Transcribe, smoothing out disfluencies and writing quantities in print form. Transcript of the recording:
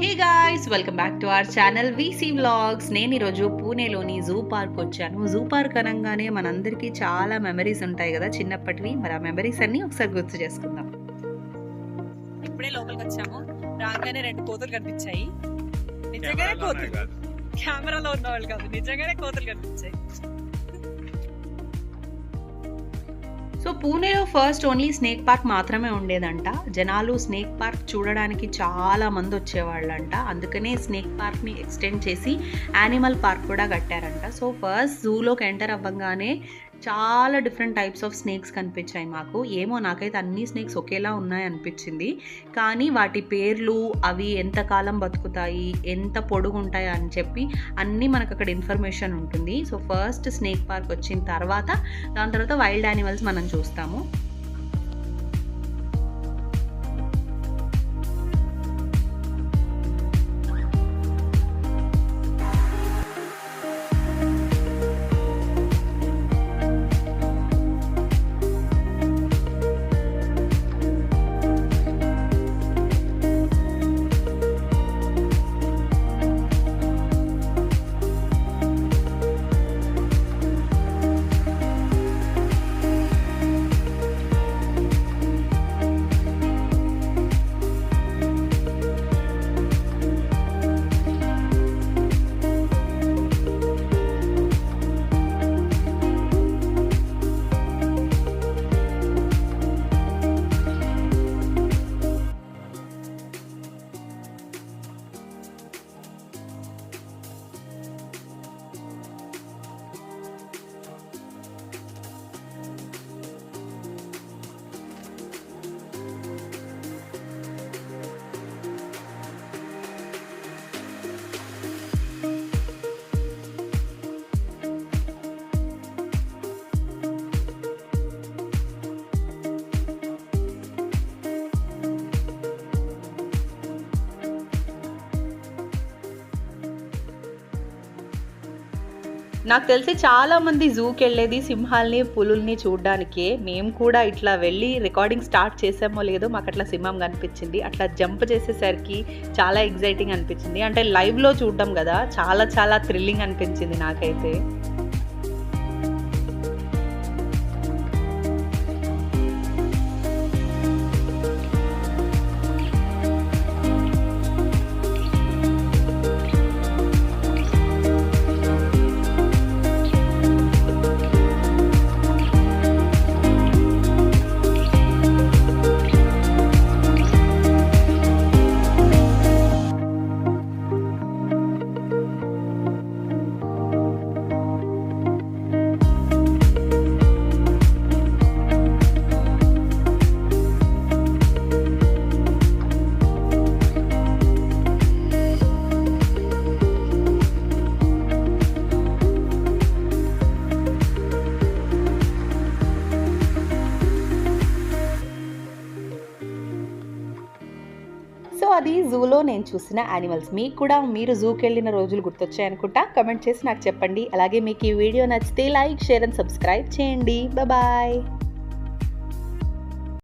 Hey guys, welcome back to our channel VC vlogs. నేను ఈరోజు పూణేలోని zoo park వచ్చాను. Zoo park అనగానే మనందరికీ చాలా మెమరీస్ ఉంటాయి కదా చిన్నప్పటివి. మరి ఆ మెమరీస్ అన్ని ఒకసారి గుర్తు చేసుకుందాం. ఇప్పుడే లోపలికి వచ్చాము. రాగానే 2 కోతులు కనిపించాయి. నిజంగానే కోతులు, కెమెరాలో ఉన్న వాళ్ళు కాదు, నిజంగానే కోతులు కనిపించాయి. సో పూణేలో ఫస్ట్ ఓన్లీ స్నేక్ పార్క్ మాత్రమే ఉండేదంట. జనాలు స్నేక్ పార్క్ చూడడానికి చాలా మంది వచ్చేవాళ్ళంట. అందుకనే స్నేక్ పార్క్ని ఎక్స్టెండ్ చేసి యానిమల్ పార్క్ కూడా కట్టారంట. సో ఫస్ట్ జూలోకి ఎంటర్ అవ్వగానే చాలా డిఫరెంట్ టైప్స్ ఆఫ్ స్నేక్స్ కనిపించాయి మాకు. ఏమో నాకైతే అన్ని స్నేక్స్ ఒకేలా ఉన్నాయి అనిపించింది. కానీ వాటి పేర్లు, అవి ఎంతకాలం బతుకుతాయి, ఎంత పొడుగు ఉంటాయి అని చెప్పి అన్నీ మనకు అక్కడ ఇన్ఫర్మేషన్ ఉంటుంది. సో ఫస్ట్ స్నేక్ పార్క్ వచ్చిన తర్వాత దాని తర్వాత వైల్డ్ యానిమల్స్ మనం చూస్తాము. నాకు తెలిసి చాలామంది జూకి వెళ్ళేది సింహాల్ని, పులుల్ని చూడడానికే. మేము కూడా ఇట్లా వెళ్ళి రికార్డింగ్ స్టార్ట్ చేసామో లేదో మాకు అట్లా సింహం కనిపించింది. అట్లా జంప్ చేసేసరికి చాలా ఎగ్జైటింగ్ అనిపించింది. అంటే లైవ్లో చూడడం కదా, చాలా చాలా థ్రిల్లింగ్ అనిపించింది నాకైతే. సో అది జూలో నేను చూసిన యానిమల్స్. మీకు కూడా మీరు జూకి వెళ్ళిన రోజులు గుర్తొచ్చాయనుకుంటా. కమెంట్ చేసి నాకు చెప్పండి. అలాగే మీకు ఈ వీడియో నచ్చితే లైక్, షేర్ అండ్ సబ్స్క్రైబ్ చేయండి. బాయ్.